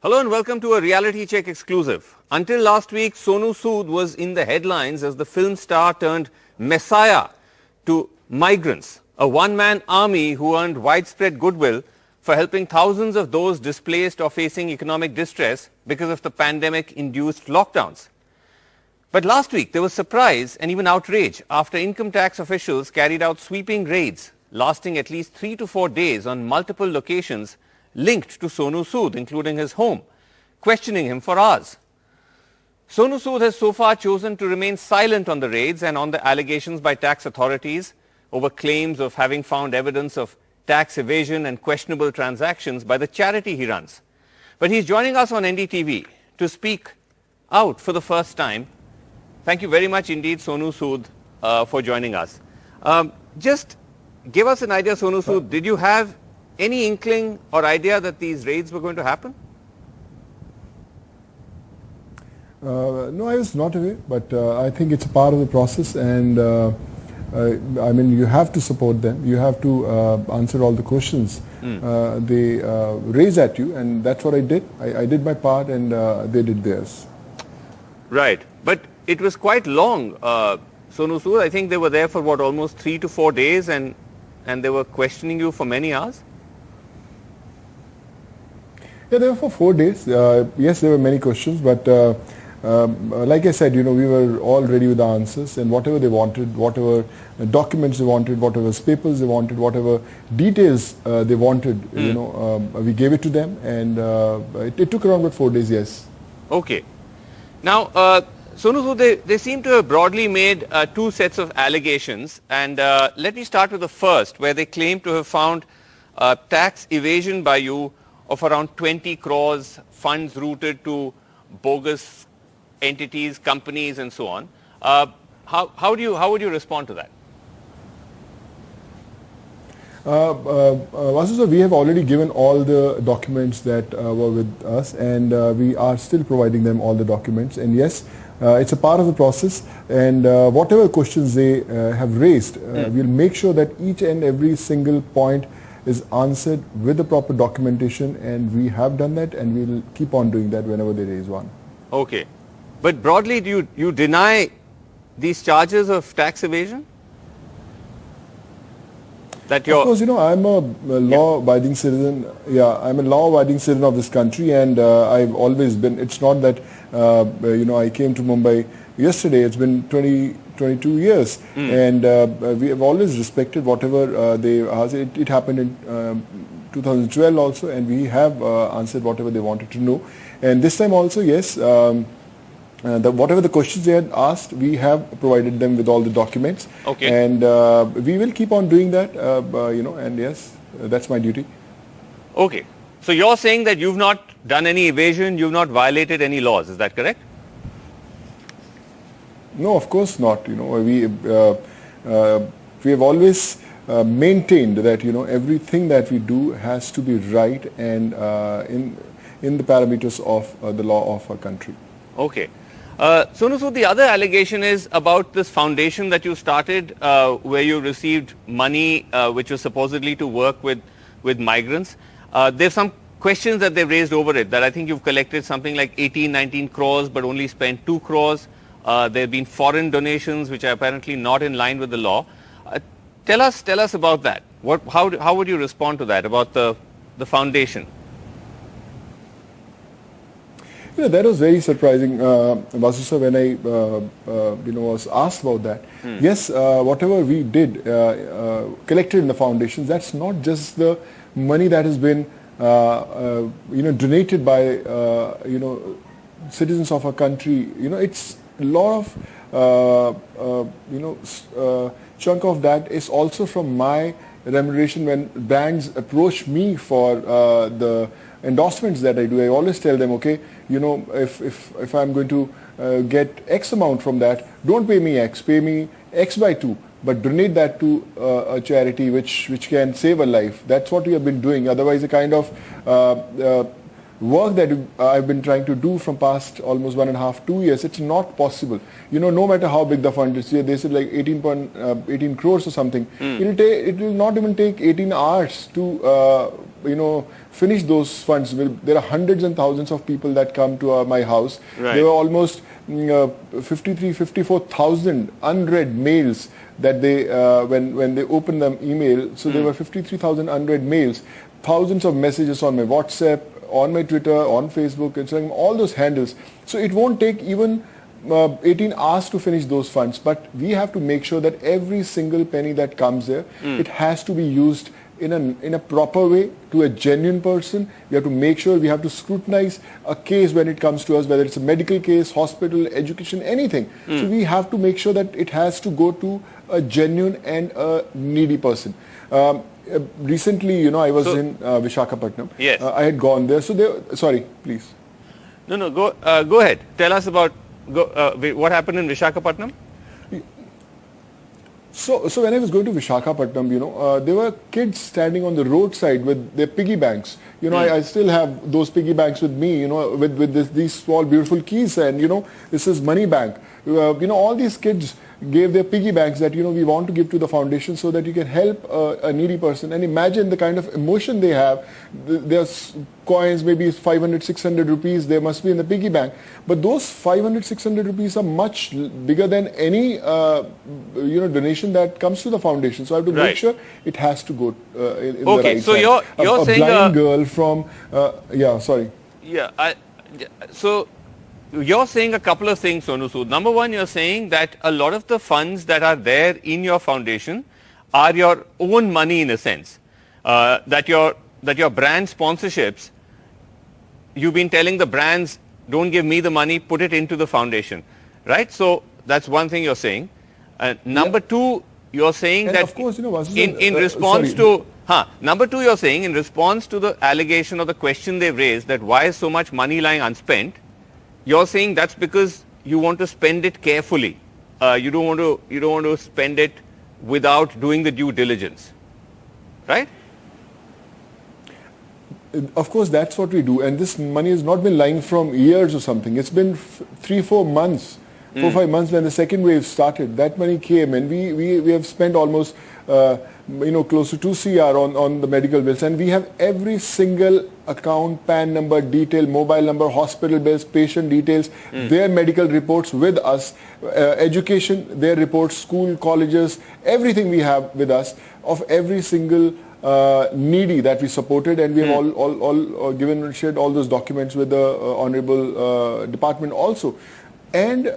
Hello and welcome to a Reality Check exclusive. Until last week, Sonu Sood was in the headlines as the film star turned messiah to migrants, a one-man army who earned widespread goodwill for helping thousands of those displaced or facing economic distress because of the pandemic-induced lockdowns. But last week, there was surprise and even outrage after income tax officials carried out sweeping raids lasting at least 3 to 4 days on multiple locations linked to Sonu Sood, including his home, questioning him for hours. Sonu Sood has so far chosen to remain silent on the raids and on the allegations by tax authorities over claims of having found evidence of tax evasion and questionable transactions by the charity he runs. But he's joining us on NDTV to speak out for the first time. Thank you very much indeed, Sonu Sood, for joining us. Just give us an idea, Sonu Sood, did you have any inkling or idea that these raids were going to happen? No, I was not aware, but I think it's a part of the process, and I mean, you have to support them. You have to answer all the questions they raise at you, and that's what I did. I did my part, and they did theirs. Right, but it was quite long, Sonu Sood. I think they were there for what, almost 3 to 4 days, and they were questioning you for many hours? Yeah, they were for 4 days. Yes, there were many questions, but like I said, you know, we were all ready with the answers, and whatever they wanted, whatever documents they wanted, whatever papers they wanted, whatever details they wanted, you know, we gave it to them, and it took around about 4 days, yes. Okay. Now, Sonu Sood, they seem to have broadly made 2 sets of allegations, and let me start with the first, where they claim to have found tax evasion by you of around 20 crores, funds routed to bogus entities, companies, and so on. How would you respond to that? Vasu, we have already given all the documents that were with us, and we are still providing them all the documents. And yes, it's a part of the process, and whatever questions they have raised, we'll make sure that each and every single point is answered with the proper documentation, and we have done that, and we'll keep on doing that whenever they raise one. Okay. But broadly, do you deny these charges of tax evasion? That of course, you know, I'm a law-abiding citizen. Yeah, I'm a law-abiding citizen of this country, and I've always been. It's not that, you know, I came to Mumbai yesterday. It's been 22 years, and we have always respected whatever they asked. It happened in 2012 also, and we have answered whatever they wanted to know. And this time also, yes, whatever the questions they had asked, we have provided them with all the documents. Okay. And we will keep on doing that, you know, and yes, that's my duty. Okay. So you're saying that you've not done any evasion, you've not violated any laws, is that correct? No, of course not. You know, we have always maintained that, you know, everything that we do has to be right and in the parameters of the law of our country. Okay. Sonu Sood, the other allegation is about this foundation that you started where you received money which was supposedly to work with migrants. There's some questions that they've raised over it, that I think you've collected something like 18, 19 crores but only spent 2 crores. There have been foreign donations which are apparently not in line with the law. Tell us about that. How would you respond to that, about the foundation? Yeah, that was very surprising, Vasu sir, when I you know, was asked about that. Yes, whatever we did, collected in the foundations, that's not just the money that has been you know, donated by you know, citizens of our country. You know, it's a lot of you know, chunk of that is also from my remuneration when brands approach me for the endorsements that I do. I always tell them, okay, you know, if I'm going to get X amount from that, don't pay me X, pay me X by 2, but donate that to a charity which can save a life. That's what we have been doing. Otherwise, the kind of work that I've been trying to do from past almost 1.5, 2 years, it's not possible. You know, no matter how big the fund is, they said like 18 crores or something. It will not even take 18 hours to finish those funds. There are hundreds and thousands of people that come to my house. Right. There were almost 54,000 unread mails that they when they open the email. So there were 53,000 unread mails, thousands of messages on my WhatsApp, on my Twitter, on Facebook, Instagram, all those handles. So it won't take even 18 hours to finish those funds, but we have to make sure that every single penny that comes there, it has to be used in a proper way to a genuine person. We have to make sure, we have to scrutinize a case when it comes to us, whether it's a medical case, hospital, education, anything. So we have to make sure that it has to go to a genuine and a needy person. Recently, I was in Visakhapatnam. Yes. I had gone there. So sorry, please. No, go ahead. Tell us about what happened in Visakhapatnam. So when I was going to Visakhapatnam, there were kids standing on the roadside with their piggy banks. I still have those piggy banks with me, with these small beautiful keys, and this is money bank. All these kids gave their piggy banks that we want to give to the foundation so that you can help a needy person. And imagine the kind of emotion they have. There's coins, maybe 500, 600 rupees, they must be in the piggy bank. But those 500, 600 rupees are much bigger than any donation that comes to the foundation. So I have to make sure it has to go in the right so hand. you're a saying blind girl from so you're saying a couple of things, Sonu Sood. Number one, you're saying that a lot of the funds that are there in your foundation are your own money in a sense. That your brand sponsorships, you've been telling the brands, don't give me the money, put it into the foundation, right? So that's one thing you're saying. Number two, you're saying and that of course, in response to number two, you're saying in response to the allegation or the question they've raised that why is so much money lying unspent, you're saying that's because you want to spend it carefully. You don't want to spend it without doing the due diligence, right? Of course, that's what we do. And this money has not been lying from years or something. It's been 3-4 months, 4-5 months when the second wave started. That money came, and we have spent almost close to 2 CR on the medical bills, and we have every single account, PAN number, detail, mobile number, hospital bills, patient details, their medical reports with us, education, their reports, school, colleges, everything we have with us of every single needy that we supported, and we have all shared all those documents with the honorable department also. And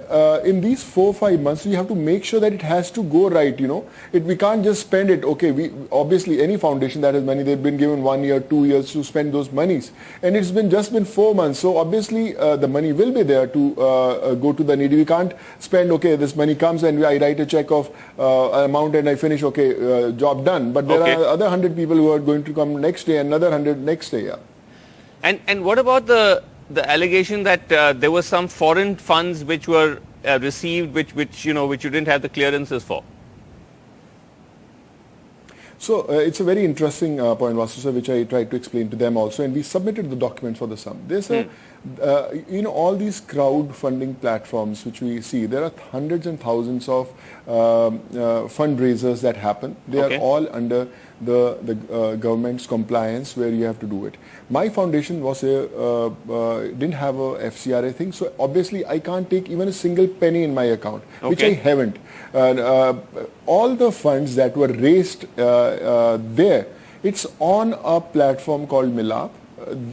in these 4-5 months, we have to make sure that it has to go right, we can't just spend it. Okay, obviously any foundation that has money, they've been given 1 year, 2 years to spend those monies. And it's just been 4 months. So obviously the money will be there to go to the needy. We can't spend, okay, this money comes and I write a check of an amount and I finish, job done. But there are other 100 people who are going to come next day, another 100 next day, And what about the allegation that there were some foreign funds which were received, which you didn't have the clearances for? So it's a very interesting point, Vasu sir, which I tried to explain to them also, and we submitted the documents for the sum. There's all these crowdfunding platforms which we see, there are hundreds and thousands of fundraisers that happen. They are all under the government's compliance where you have to do it. My foundation didn't have a FCRA thing, so obviously I can't take even a single penny in my account, which I haven't. All the funds that were raised there, it's on a platform called Milap.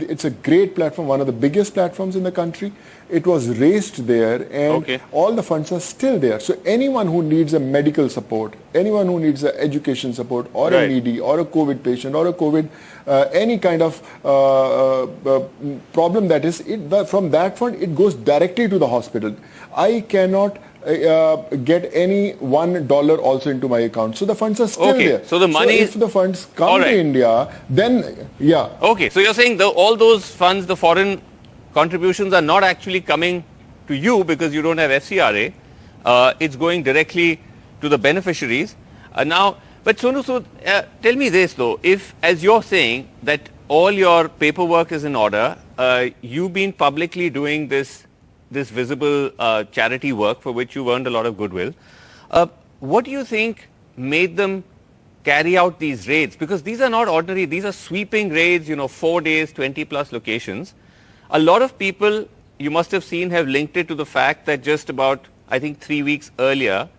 It's a great platform, one of the biggest platforms in the country. It was raised there, and all the funds are still there. So anyone who needs a medical support, anyone who needs a education support, or a needy, or a COVID patient, or a COVID, any kind of problem that is, from that fund, it goes directly to the hospital. I cannot get any $1 also into my account. So the funds are still there. So the money if the funds come to India, then Okay, so you're saying all those funds, the foreign contributions are not actually coming to you because you don't have FCRA. It's going directly to the beneficiaries. But Sonu Sood, tell me this though, if as you're saying that all your paperwork is in order, you've been publicly doing this visible charity work for which you've earned a lot of goodwill. What do you think made them carry out these raids? Because these are not ordinary, these are sweeping raids, 4 days, 20 plus locations. A lot of people, you must have seen, have linked it to the fact that just about, I think 3 weeks earlier,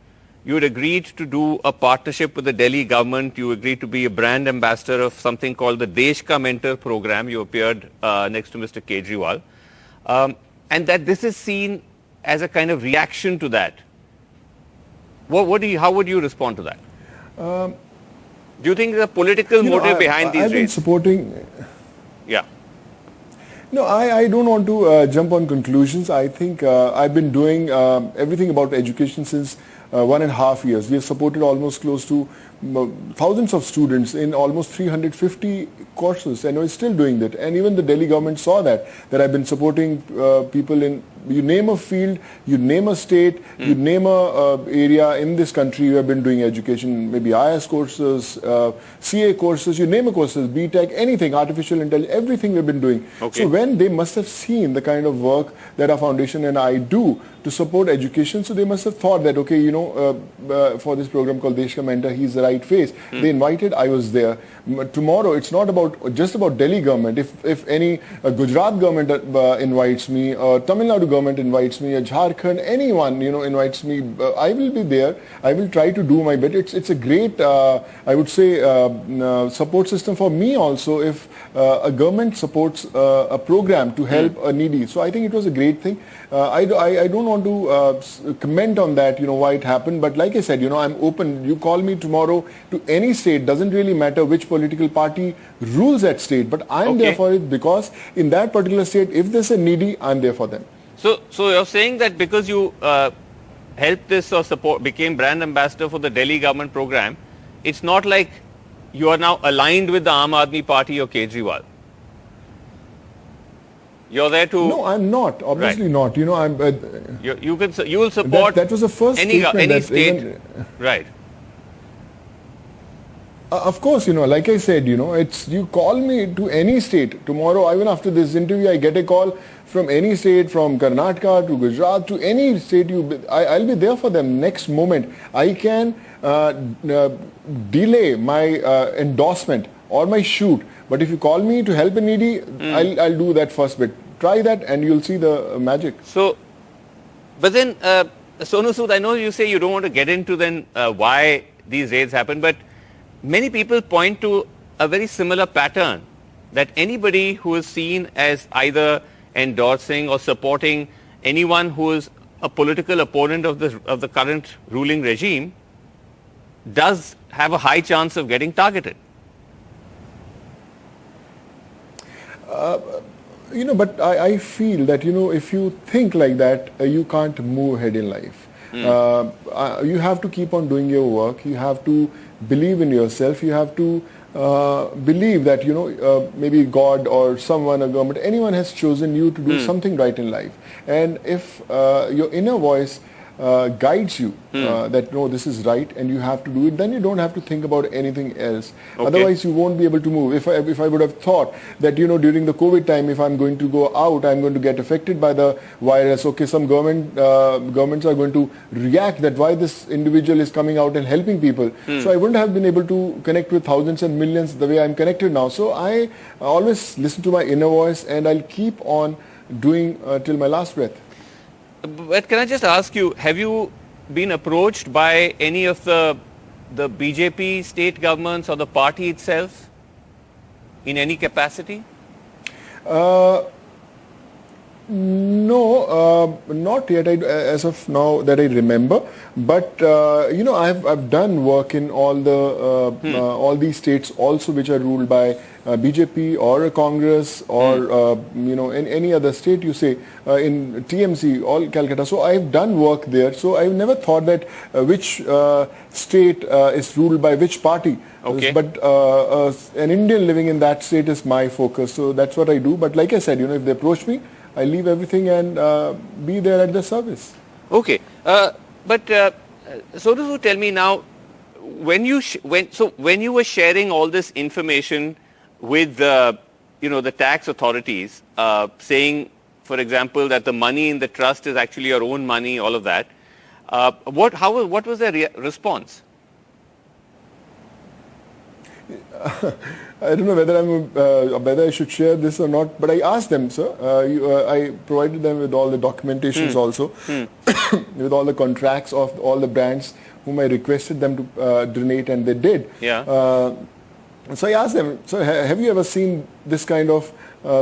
you had agreed to do a partnership with the Delhi government. You agreed to be a brand ambassador of something called the Desh Ka Mentor program. You appeared next to Mr. Kejriwal. And that this is seen as a kind of reaction to that. How would you respond to that? Do you think there's a political motive behind these I've been raids? supporting... Yeah. No, I don't want to jump on conclusions. I think I've been doing everything about education since 1.5 years. We have supported almost close to thousands of students in almost 350 courses, and we're still doing that. And even the Delhi government saw that I've been supporting people in, you name a field, you name a state, you name a area in this country, we have been doing education, maybe IS courses, CA courses, you name a courses, BTech, anything, artificial intelligence, everything we've been doing. Okay. So when they must have seen the kind of work that our foundation and I do to support education, so they must have thought that, okay, for this program called Desh Ka Mentor, he's the right face. They invited, I was there. Tomorrow, it's not just about Delhi government. If any Gujarat government invites me, or Tamil Nadu government invites me, or Jharkhand, anyone, invites me, I will be there. I will try to do my bit. It's a great, I would say, support system for me also if a government supports a program to help a needy. So I think it was a great thing. I don't want to comment on that, why it happened. But like I said, I'm open. You call me tomorrow to any state. Doesn't really matter which political party rules that state. But I'm there for it because in that particular state, if there's a needy, I'm there for them. So you're saying that because you helped this or became brand ambassador for the Delhi government program, it's not like you are now aligned with the Aam Aadmi Party or Kejriwal. You're there to... No, I'm not. Obviously not. you will support that was the first any state. Right. Of course, like I said, it's you call me to any state tomorrow. Even after this interview, I get a call from any state, from Karnataka to Gujarat to any state. I'll be there for them next moment. I can delay my endorsement or my shoot. But if you call me to help a needy, I'll do that first bit. Try that and you'll see the magic. So, but then, Sonu Sood, I know you say you don't want to get into then why these raids happen, but many people point to a very similar pattern that anybody who is seen as either endorsing or supporting anyone who is a political opponent of the current ruling regime does have a high chance of getting targeted. But I feel that, if you think like that, you can't move ahead in life. You have to keep on doing your work. You have to believe in yourself. You have to believe that, maybe God or someone, a government, anyone has chosen you to do something right in life. And if your inner voice guides you that no, this is right and you have to do it, then you don't have to think about anything else. Otherwise you won't be able to move. If I would have thought that during the COVID time, if I'm going to go out, I'm going to get affected by the virus, okay, some governments are going to react that why this individual is coming out and helping people. So I wouldn't have been able to connect with thousands and millions the way I'm connected now. So I always listen to my inner voice and I'll keep on doing till my last breath. But can I just ask you, have you been approached by any of the BJP state governments or the party itself in any capacity? No, not yet as of now that I remember. But I've done work in all these states also which are ruled by BJP or a Congress or in any other state, you say in TMC, all Calcutta. So I've done work there. So I've never thought that which state is ruled by which party. Okay. But an Indian living in that state is my focus. So that's what I do. But like I said, if they approach me, I leave everything and be there at the service. Okay. But so tell me now, when you were sharing all this information with the tax authorities, saying, for example, that the money in the trust is actually your own money, all of that, what was their response? I don't know whether I should share this or not, but I asked them, sir. I provided them with all the documentations also, with all the contracts of all the brands whom I requested them to donate, and they did. Yeah. So I asked them, so have you ever seen this kind of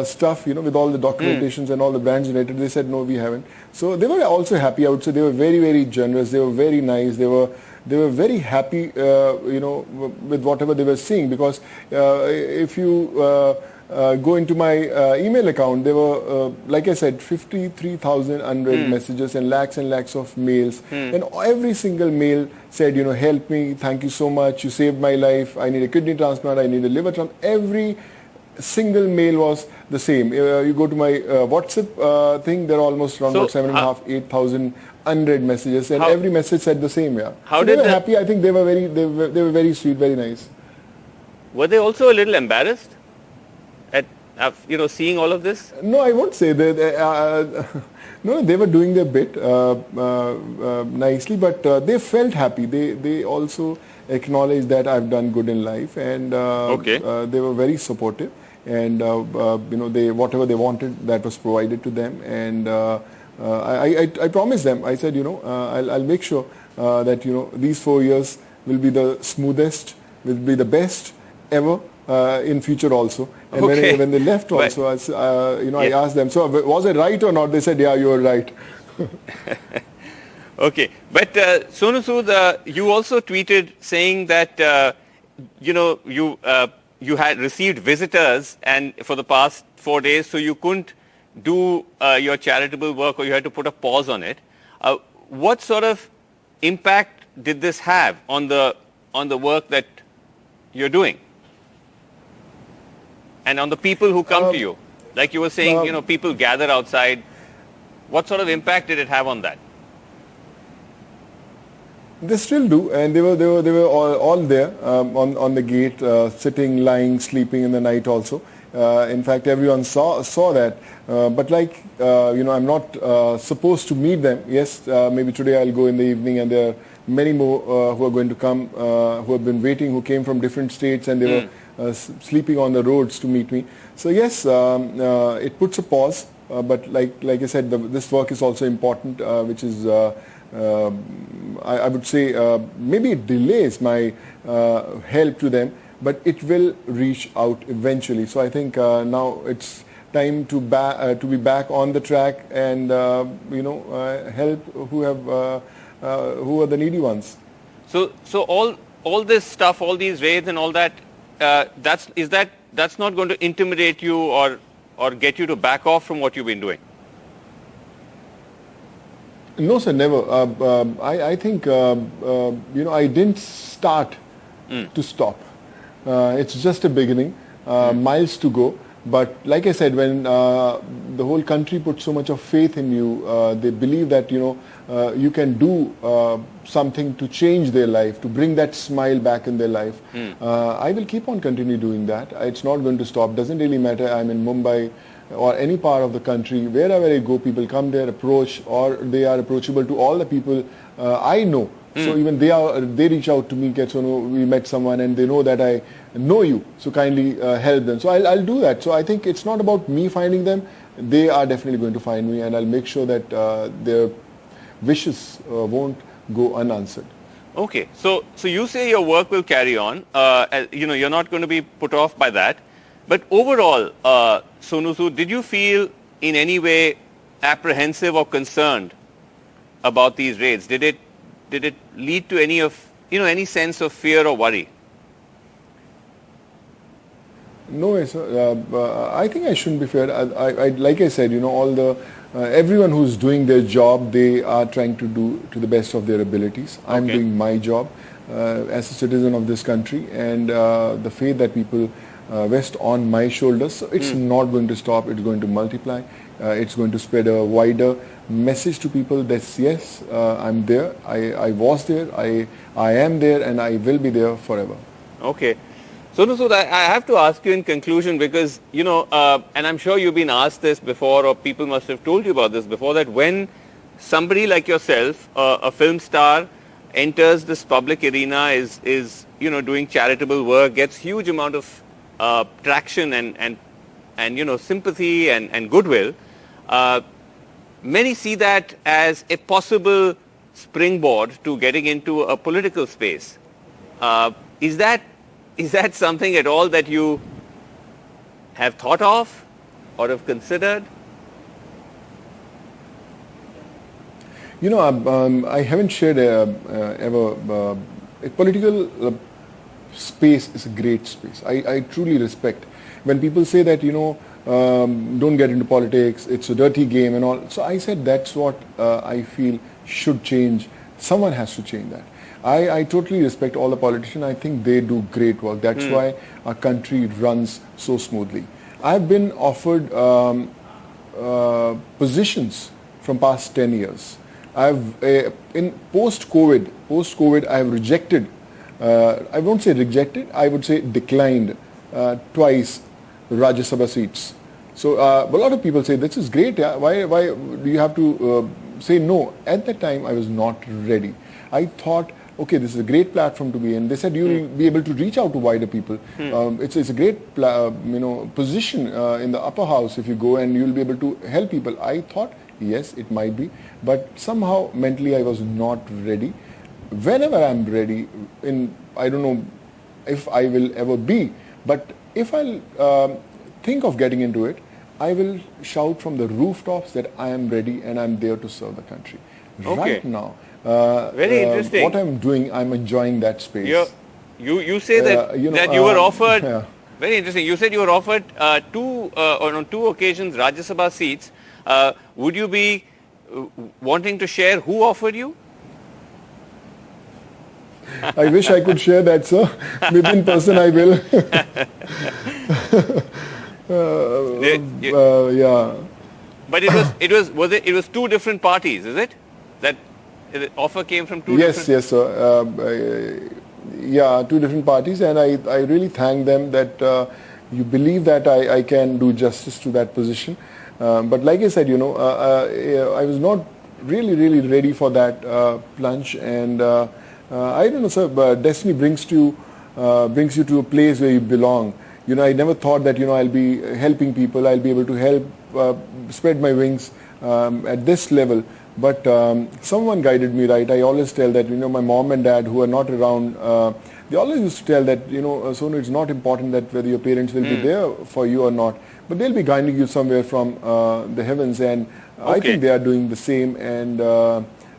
stuff, with all the documentations and all the brands donated? They said, no, we haven't. So they were also happy. I would say they were very, very generous. They were very nice. They were very happy, with whatever they were seeing, because if you go into my email account, there were, like I said, 53,000 unread messages and lakhs of mails. And every single mail said, help me, thank you so much, you saved my life, I need a kidney transplant, I need a liver transplant. Every single mail was the same. You go to my WhatsApp thing, there are almost around 7,500, 8,000 unread messages, and every message said the same. Yeah. How so did they were happy? I think they were very sweet, very nice. Were they also a little embarrassed at seeing all of this? No, I won't say that. No, they were doing their bit nicely, but they felt happy. They also acknowledged that I've done good in life, and they were very supportive. And they whatever they wanted, that was provided to them. And I promised them. I said, I'll make sure that these 4 years will be the smoothest, will be the best ever in future also. And when they left also, I asked them, so was it right or not? They said, yeah, you were right. Okay, but Sonu Sood, you also tweeted saying that you had received visitors and for the past 4 days, so you couldn't do your charitable work, or you had to put a pause on it. What sort of impact did this have on the work that you're doing, and on the people who come to you? Like you were saying, people gather outside. What sort of impact did it have on that? They still do, and they were all there on the gate, sitting, lying, sleeping in the night also. In fact, everyone saw that. But I'm not supposed to meet them. Yes, maybe today I'll go in the evening, and there are many more who are going to come, who have been waiting, who came from different states, and they were sleeping on the roads to meet me. So yes, it puts a pause. But like I said, this work is also important, which is. I would say maybe it delays my help to them, but it will reach out eventually. So I think now it's time to be back on the track and help who are the needy ones. So all this stuff, all these raids and all that, that's not going to intimidate you or get you to back off from what you've been doing? No, sir, never. I think, I didn't start to stop. It's just a beginning, miles to go. But like I said, when the whole country puts so much of faith in you, they believe that, you can do something to change their life, to bring that smile back in their life. I will keep on continue doing that. It's not going to stop. Doesn't really matter. I'm in Mumbai or any part of the country. Wherever I go, people come there, approach, or they are approachable to all the people I know. So even they reach out to me, we met someone and they know that I know you, so kindly help them. So I'll do that. So I think it's not about me finding them. They are definitely going to find me, and I'll make sure that their wishes won't go unanswered. Okay, so you say your work will carry on. You're not going to be put off by that. But overall, Sonu Sood, did you feel in any way apprehensive or concerned about these raids? Did it lead to any sense of fear or worry? No, sir. I think I shouldn't be feared. Like I said, everyone who's doing their job, they are trying to do to the best of their abilities. Okay. I'm doing my job as a citizen of this country, and the faith that people rest on my shoulders. So it's not going to stop. It's going to multiply. It's going to spread a wider message to people that yes, I'm there. I was there. I am there, and I will be there forever. Okay. Sonu Sood, I have to ask you in conclusion, because, and I'm sure you've been asked this before, or people must have told you about this before, that when somebody like yourself, a film star, enters this public arena, is doing charitable work gets huge amount of traction and sympathy and goodwill. Many see that as a possible springboard to getting into a political space. Is that something at all that you have thought of or have considered? I haven't shared ever. A political space is a great space. I truly respect when people say that don't get into politics. It's a dirty game and all. So I said that's what I feel should change. Someone has to change that. I totally respect all the politicians. I think they do great work. That's why our country runs so smoothly. I've been offered positions from past 10 years. In post-COVID, I have rejected, I won't say rejected, I would say declined twice Rajya Sabha seats. So a lot of people say, this is great, yeah? Why do you have to say no? At that time, I was not ready. I thought, okay, this is a great platform to be in. They said you will be able to reach out to wider people. It's a great position in the upper house if you go, and you'll be able to help people. I thought, yes, it might be, but somehow mentally I was not ready. Whenever I'm ready, I don't know if I will ever be, but if I'll think of getting into it, I will shout from the rooftops that I am ready and I'm there to serve the country. Okay. Right now, very interesting. what I'm doing, I'm enjoying that space. You say that you were offered. Yeah. Very interesting. You said you were offered on two occasions Rajya Sabha seats. Would you be wanting to share who offered you? I wish I could share that, sir. Maybe in person I will. Yeah. But it was two different parties, is it? That the offer came from two different... Yes, sir. Yeah, two different parties, and I really thank them that you believe that I can do justice to that position. But like I said, I was not really ready for that plunge, and I don't know, sir, but destiny brings you to a place where you belong. I never thought that I'll be helping people, I'll be able to help spread my wings at this level. But someone guided me right. I always tell that my mom and dad who are not around, they always used to tell that Sonu, it's not important that whether your parents will be there for you or not, but they'll be guiding you somewhere from the heavens, and I think they are doing the same. And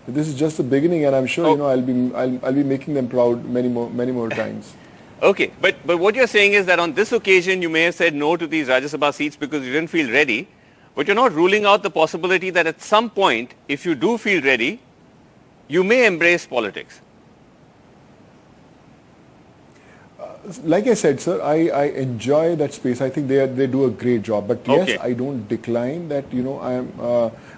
this is just the beginning, and I'm sure I'll be making them proud many more times. Okay, but what you're saying is that on this occasion you may have said no to these Rajya Sabha seats because you didn't feel ready, but you're not ruling out the possibility that at some point, if you do feel ready, you may embrace politics. Like I said, sir, I enjoy that space. I think they do a great job. But yes, I don't decline that.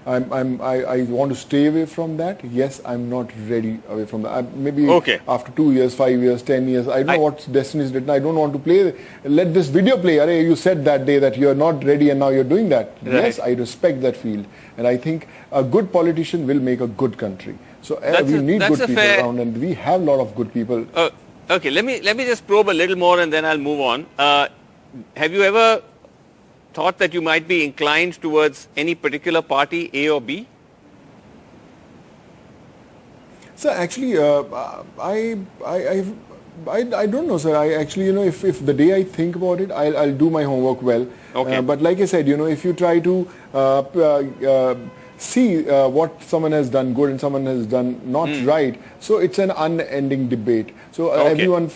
I want to stay away from that. Yes, I'm not ready away from that. Maybe after 2 years, 5 years, 10 years, I don't know what destiny is written. I don't want to play. Let this video play. Arey, you said that day that you're not ready, and now you're doing that. Right. Yes, I respect that field, and I think a good politician will make a good country. So we need good people around, and we have a lot of good people. Okay, let me just probe a little more, and then I'll move on. Have you ever thought that you might be inclined towards any particular party, A or B? So actually, I don't know, sir. I actually, if the day I think about it, I'll do my homework well. Okay. But like I said, if you try to see what someone has done good and someone has done not right, so it's an unending debate. So everyone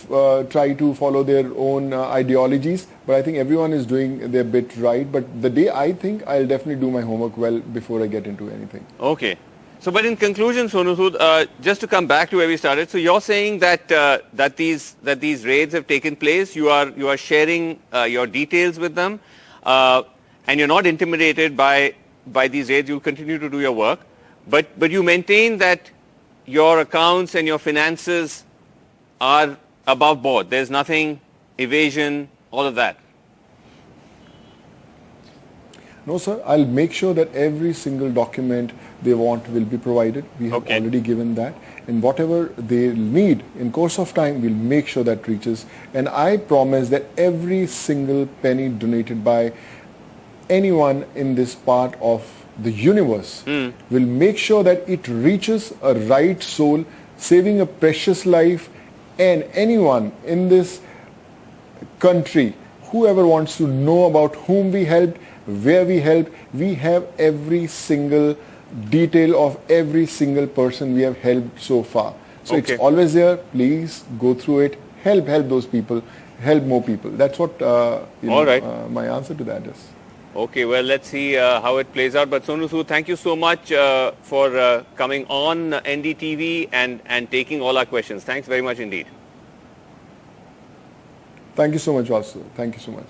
try to follow their own ideologies, but I think everyone is doing their bit right. But the day I think, I'll definitely do my homework well before I get into anything. Okay. So, but in conclusion, Sonu Sood, just to come back to where we started, so you're saying that that these raids have taken place. You are sharing your details with them, and you're not intimidated by these raids. You'll continue to do your work, but you maintain that your accounts and your finances are above board. There's nothing evasion, all of that. No, sir. I'll make sure that every single document they want will be provided. We have Okay. already given that. And whatever they need in course of time, we'll make sure that reaches. And I promise that every single penny donated by anyone in this part of the universe will make sure that it reaches a right soul, saving a precious life, and anyone in this country, whoever wants to know about whom we helped, where we helped, we have every single detail of every single person we have helped so far. So Okay. it's always there. Please go through it. Help those people. Help more people. That's what All right. my answer to that is. Okay, well, let's see how it plays out. But Sonu Sood, thank you so much for coming on NDTV and taking all our questions. Thanks very much indeed. Thank you so much, Vasu. Thank you so much.